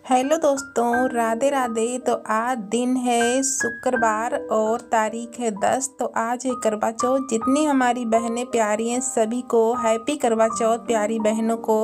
Hello दोस्तों, राधे राधे। तो आज दिन है शुक्रवार और तारीख है 10। तो आज है करवा चौथ। जितनी हमारी बहनें प्यारी हैं सभी को हैप्पी करवा चौथ प्यारी बहनों को।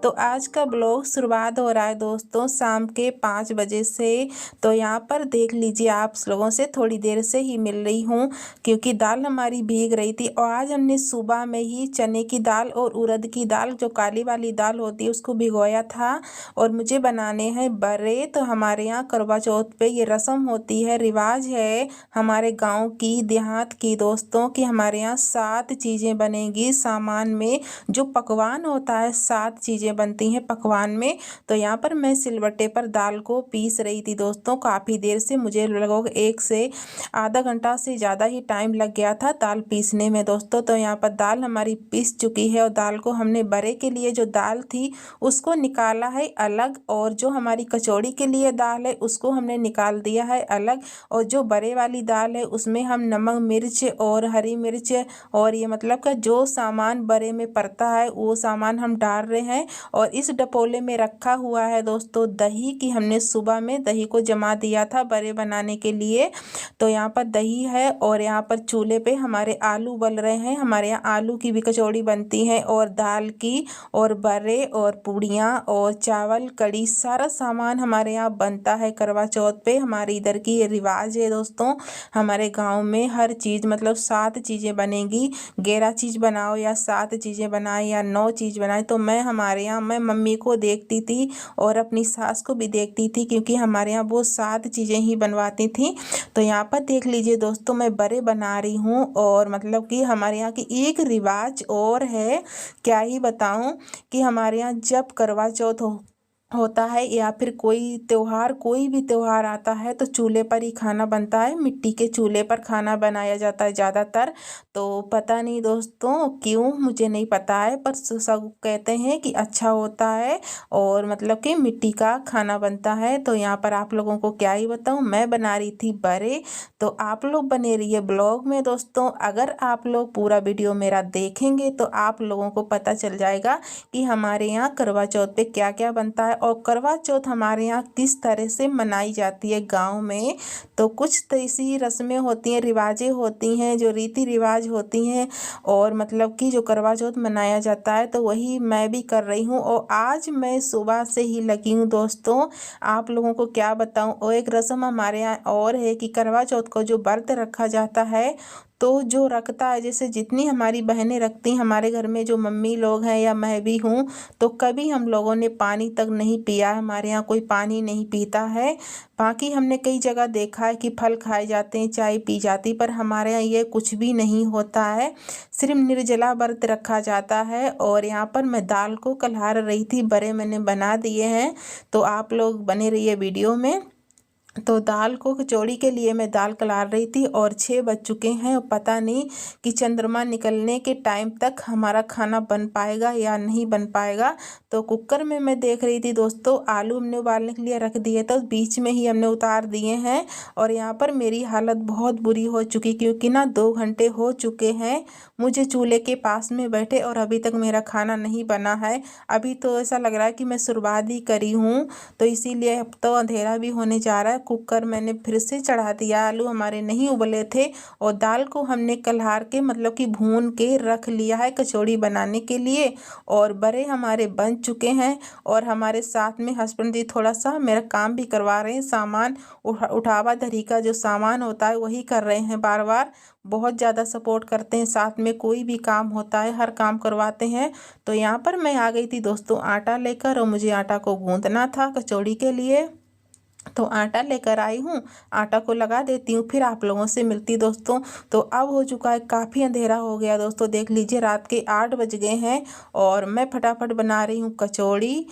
तो आज का ब्लॉग शुरुआत हो रहा है दोस्तों शाम के 5 बजे से। तो यहाँ पर देख लीजिए, आप लोगों से थोड़ी देर से ही मिल रही हूँ क्योंकि दाल हमारी भीग रही थी। और आज हमने सुबह में ही चने की दाल और उड़द की दाल, जो काली वाली दाल होती है, उसको भिगोया था। और मुझे बनाने हैं बड़े। तो हमारे यहाँ करवा चौथ पे ये रस्म होती है, रिवाज है हमारे गांव की, देहात की दोस्तों, कि हमारे यहाँ 7 चीज़ें बनेगी सामान में। जो पकवान होता है 7 चीज़ें बनती हैं पकवान में। तो यहाँ पर मैं सिलबट्टे पर दाल को पीस रही थी दोस्तों, काफ़ी देर से, मुझे लगभग 1 से आधा घंटा से ज़्यादा ही टाइम लग गया था दाल पीसने में दोस्तों। तो यहाँ पर दाल हमारी पीस चुकी है और दाल को हमने बड़े के लिए जो दाल थी उसको निकाला है अलग, और जो हमारी कचौड़ी के लिए दाल है उसको हमने निकाल दिया है अलग। और जो बड़े वाली दाल है उसमें हम नमक मिर्च और हरी मिर्च और ये मतलब का जो सामान बड़े में पड़ता है वो सामान हम डाल रहे हैं। और इस डपोले में रखा हुआ है दोस्तों दही, की हमने सुबह में दही को जमा दिया था बड़े बनाने के लिए। तो यहाँ पर दही है और यहाँ पर चूल्हे पे हमारे आलू बल रहे हैं। हमारे यहाँ आलू की भी कचौड़ी बनती है और दाल की और बड़े और पूड़ियाँ और चावल कड़ी, सारा सामान हमारे यहाँ बनता है करवा चौथ पे। हमारे इधर की ये रिवाज है दोस्तों। हमारे गांव में हर चीज़ मतलब 7 चीज़ें बनेगी। 11 चीज़ बनाओ या 7 चीज़ें बनाए या 9 चीज़ बनाए। तो मैं हमारे यहाँ मैं मम्मी को देखती थी और अपनी सास को भी देखती थी क्योंकि हमारे यहाँ वो 7 चीज़ें ही बनवाती थी। तो यहाँ पर देख लीजिए दोस्तों, मैं बड़े बना रही हूँ। और मतलब कि हमारे यहाँ की एक रिवाज और है, क्या ही बताऊँ, कि हमारे यहाँ जब करवा चौथ होता है या फिर कोई त्यौहार, कोई भी त्यौहार आता है तो चूल्हे पर ही खाना बनता है। मिट्टी के चूल्हे पर खाना बनाया जाता है ज़्यादातर। तो पता नहीं दोस्तों क्यों, मुझे नहीं पता है, पर सब कहते हैं कि अच्छा होता है और मतलब कि मिट्टी का खाना बनता है। तो यहाँ पर आप लोगों को क्या ही बताऊँ, मैं बना रही थी बड़े। तो आप लोग बने रहिए ब्लॉग में दोस्तों। अगर आप लोग पूरा वीडियो मेरा देखेंगे तो आप लोगों को पता चल जाएगा कि हमारे यहाँ करवा चौथ पे क्या क्या बनता है और करवा चौथ हमारे यहाँ किस तरह से मनाई जाती है गांव में। तो कुछ तो ऐसी रस्में होती हैं, रिवाजें होती हैं, जो रीति रिवाज होती हैं। और मतलब कि जो करवा चौथ मनाया जाता है तो वही मैं भी कर रही हूँ। और आज मैं सुबह से ही लगी हूँ दोस्तों, आप लोगों को क्या बताऊँ। और एक रस्म हमारे यहाँ और है कि करवा चौथ को जो व्रत रखा जाता है, तो जो रखता है, जैसे जितनी हमारी बहनें रखती हैं, हमारे घर में जो मम्मी लोग हैं या मैं भी हूँ, तो कभी हम लोगों ने पानी तक नहीं पिया। हमारे यहाँ कोई पानी नहीं पीता है। बाकी हमने कई जगह देखा है कि फल खाए जाते हैं, चाय पी जाती, पर हमारे यहाँ ये कुछ भी नहीं होता है। सिर्फ निर्जला व्रत रखा जाता है। और यहाँ पर मैं दाल को कलहार रही थी, बड़े मैंने बना दिए हैं। तो आप लोग बने रहिए वीडियो में। तो दाल को कचौड़ी के लिए मैं दाल कलार रही थी और 6 बज चुके हैं और पता नहीं कि चंद्रमा निकलने के टाइम तक हमारा खाना बन पाएगा या नहीं बन पाएगा। तो कुकर में मैं देख रही थी दोस्तों, आलू हमने उबालने के लिए रख दिए तो बीच में ही हमने उतार दिए हैं। और यहाँ पर मेरी हालत बहुत बुरी हो चुकी क्योंकि ना 2 घंटे हो चुके हैं मुझे चूल्हे के पास में बैठे और अभी तक मेरा खाना नहीं बना है। अभी तो ऐसा लग रहा है कि मैं शुरुआत ही करी हूँ। तो इसीलिए अब तो अंधेरा भी होने जा रहा है। कुकर मैंने फिर से चढ़ा दिया, आलू हमारे नहीं उबले थे। और दाल को हमने कलहार के मतलब कि भून के रख लिया है कचौड़ी बनाने के लिए। और बड़े हमारे बन चुके हैं। और हमारे साथ में हस्बैंड जी थोड़ा सा मेरा काम भी करवा रहे हैं, सामान उठावा धरी का जो सामान होता है वही कर रहे हैं बार बार। बहुत ज़्यादा सपोर्ट करते हैं, साथ में कोई भी काम होता है हर काम करवाते हैं। तो यहाँ पर मैं आ गई थी दोस्तों आटा लेकर, और मुझे आटा को गूंदना था कचौड़ी के लिए। तो आटा लेकर आई हूँ, आटा को लगा देती हूँ, फिर आप लोगों से मिलती दोस्तों। तो अब हो चुका है, काफ़ी अंधेरा हो गया दोस्तों, देख लीजिए रात के 8 बज गए हैं और मैं फटाफट बना रही हूँ कचौड़ी।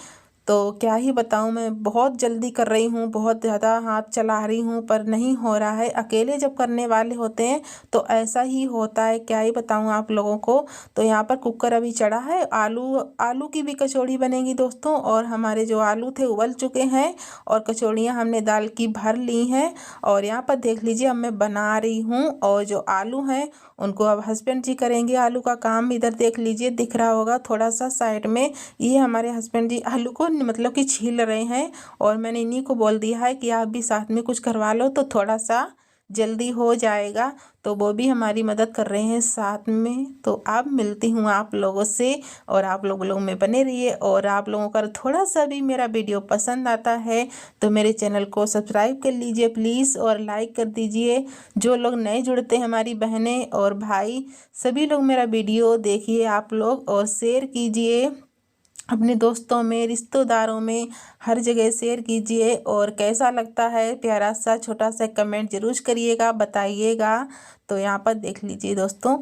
तो क्या ही बताऊँ, मैं बहुत जल्दी कर रही हूँ, बहुत ज़्यादा हाथ चला रही हूँ, पर नहीं हो रहा है। अकेले जब करने वाले होते हैं तो ऐसा ही होता है, क्या ही बताऊँ आप लोगों को। तो यहाँ पर कुकर अभी चढ़ा है, आलू की भी कचौड़ी बनेगी दोस्तों। और हमारे जो आलू थे उबल चुके हैं और कचौड़ियाँ हमने दाल की भर ली हैं। और यहाँ पर देख लीजिए अब मैं बना रही हूँ, और जो आलू हैं उनको अब हस्बैंड जी करेंगे आलू का काम। इधर देख लीजिए, दिख रहा होगा थोड़ा सा साइड में, ये हमारे हस्बैंड जी आलू को मतलब कि छील रहे हैं और मैंने इन्हीं को बोल दिया है कि आप भी साथ में कुछ करवा लो तो थोड़ा सा जल्दी हो जाएगा। तो वो भी हमारी मदद कर रहे हैं साथ में। तो अब मिलती हूँ आप लोगों से और आप लोग में बने रहिए। और आप लोगों का थोड़ा सा भी मेरा वीडियो पसंद आता है तो मेरे चैनल को सब्सक्राइब कर लीजिए प्लीज़ और लाइक कर दीजिए। जो लोग नए जुड़ते हैं हमारी बहनें और भाई सभी लोग मेरा वीडियो देखिए आप लोग और शेयर कीजिए अपने दोस्तों में रिश्तेदारों में हर जगह शेयर कीजिए। और कैसा लगता है प्यारा सा छोटा सा कमेंट ज़रूर करिएगा बताइएगा। तो यहाँ पर देख लीजिए दोस्तों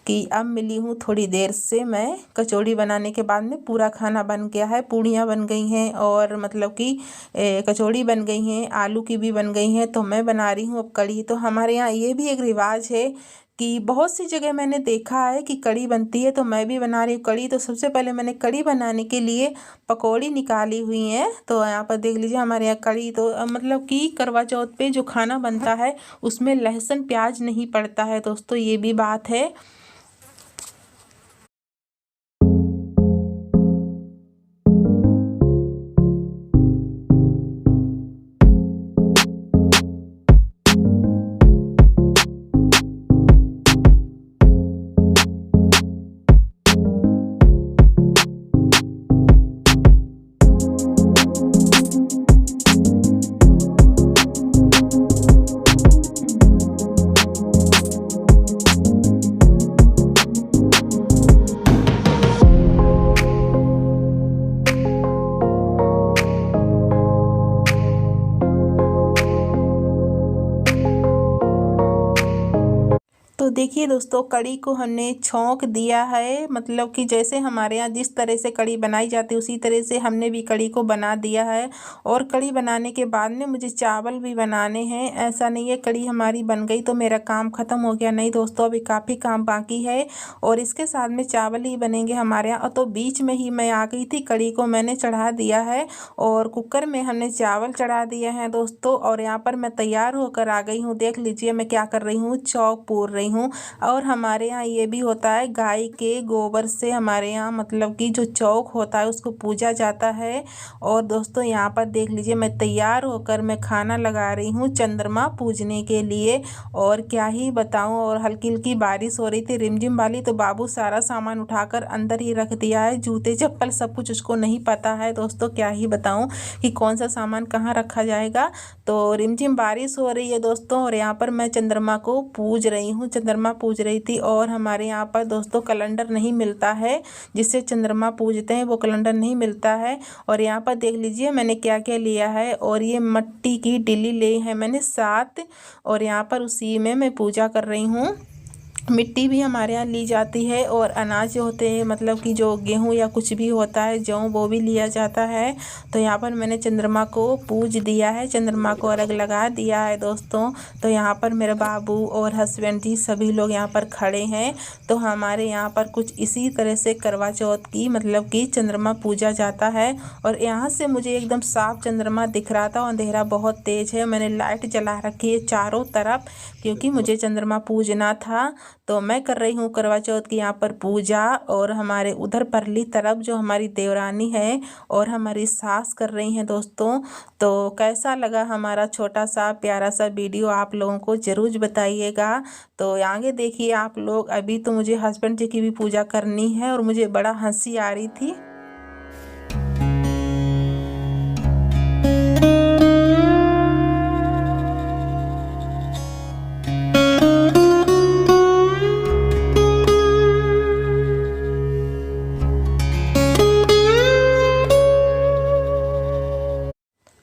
कि अब मिली हूँ थोड़ी देर से मैं कचौड़ी बनाने के बाद में पूरा खाना बन गया है। पूड़ियाँ बन गई हैं और मतलब कि कचौड़ी बन गई हैं, आलू की भी बन गई हैं। तो मैं बना रही हूँ अब कढ़ी। तो हमारे यहाँ ये भी एक रिवाज है कि बहुत सी जगह मैंने देखा है कि कढ़ी बनती है तो मैं भी बना रही हूँ कढ़ी। तो सबसे पहले मैंने कढ़ी बनाने के लिए पकौड़ी निकाली हुई हैं। तो यहाँ पर देख लीजिए हमारे यहाँ कढ़ी तो मतलब कि करवा चौथ पे जो खाना बनता है उसमें लहसुन प्याज नहीं पड़ता है दोस्तों, ये भी बात है। तो देखिए दोस्तों कढ़ी को हमने छौंक दिया है, मतलब कि जैसे हमारे यहाँ जिस तरह से कढ़ी बनाई जाती है उसी तरह से हमने भी कढ़ी को बना दिया है। और कढ़ी बनाने के बाद में मुझे चावल भी बनाने हैं। ऐसा नहीं है कढ़ी हमारी बन गई तो मेरा काम ख़त्म हो गया, नहीं दोस्तों अभी काफ़ी काम बाकी है और इसके साथ में चावल ही बनेंगे हमारे यहाँ। तो बीच में ही मैं आ गई थी, कढ़ी को मैंने चढ़ा दिया है और कुकर में हमने चावल चढ़ा दिए हैं दोस्तों। और यहाँ पर मैं तैयार होकर आ गई हूँ। देख लीजिए मैं क्या कर रही हूँ, चौक पूर रही हूँ। और हमारे यहाँ ये भी होता है गाय के गोबर से हमारे यहाँ मतलब कि जो चौक होता है उसको पूजा जाता है। और दोस्तों यहाँ पर देख लीजिए मैं तैयार होकर मैं खाना लगा रही हूँ चंद्रमा पूजने के लिए। और क्या ही बताऊँ, और हल्की हल्की बारिश हो रही थी रिमझिम वाली। तो बाबू सारा सामान उठाकर अंदर ही रख दिया है, जूते चप्पल सब कुछ उसको नहीं पता है दोस्तों, क्या ही बताऊँ कि कौन सा सामान कहाँ रखा जाएगा। तो रिमझिम बारिश हो रही है दोस्तों और यहाँ पर मैं चंद्रमा को पूज रही हूँ, चंद्रमा पूज रही थी। और हमारे यहाँ पर दोस्तों कैलेंडर नहीं मिलता है जिससे चंद्रमा पूजते हैं, वो कैलेंडर नहीं मिलता है। और यहाँ पर देख लीजिए मैंने क्या क्या लिया है। और ये मिट्टी की डिली ली है मैंने 7 और यहाँ पर उसी में मैं पूजा कर रही हूँ। मिट्टी भी हमारे यहाँ ली जाती है और अनाज जो होते हैं मतलब कि जो गेहूँ या कुछ भी होता है जौ वो भी लिया जाता है। तो यहाँ पर मैंने चंद्रमा को पूज दिया है, चंद्रमा को अर्घ लगा दिया है दोस्तों। तो यहाँ पर मेरे बाबू और हस्बैंड जी सभी लोग यहाँ पर खड़े हैं। तो हमारे यहाँ पर कुछ इसी तरह से करवा चौथ की मतलब कि चंद्रमा पूजा जाता है। और यहाँ से मुझे एकदम साफ चंद्रमा दिख रहा था, अंधेरा बहुत तेज़ है। मैंने लाइट जला रखी है चारों तरफ क्योंकि मुझे चंद्रमा पूजना था। तो मैं कर रही हूँ करवा चौथ की यहाँ पर पूजा। और हमारे उधर परली तरफ जो हमारी देवरानी है और हमारी सास कर रही हैं दोस्तों। तो कैसा लगा हमारा छोटा सा प्यारा सा वीडियो आप लोगों को ज़रूर बताइएगा। तो आगे देखिए आप लोग, अभी तो मुझे हस्बैंड जी की भी पूजा करनी है और मुझे बड़ा हंसी आ रही थी।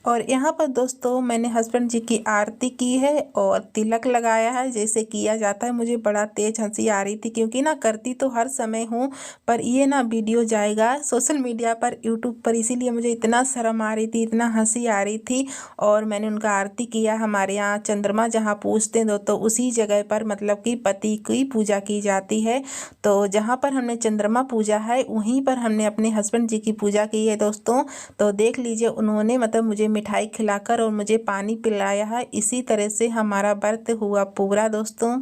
और यहाँ पर दोस्तों मैंने हस्बैंड जी की आरती की है और तिलक लगाया है जैसे किया जाता है। मुझे बड़ा तेज हंसी आ रही थी क्योंकि ना करती तो हर समय हूँ पर ये ना वीडियो जाएगा सोशल मीडिया पर यूट्यूब पर, इसीलिए मुझे इतना शर्म आ रही थी, इतना हंसी आ रही थी। और मैंने उनका आरती किया। हमारे यहाँ चंद्रमा जहाँ पूजते हैं दोस्तों उसी जगह पर मतलब कि पति की पूजा की जाती है। तो जहाँ पर हमने चंद्रमा पूजा है वहीं पर हमने अपने हस्बैंड जी की पूजा की है दोस्तों। तो देख लीजिए उन्होंने मतलब मुझे मिठाई खिलाकर और मुझे पानी पिलाया है। इसी तरह से हमारा व्रत हुआ पूरा दोस्तों।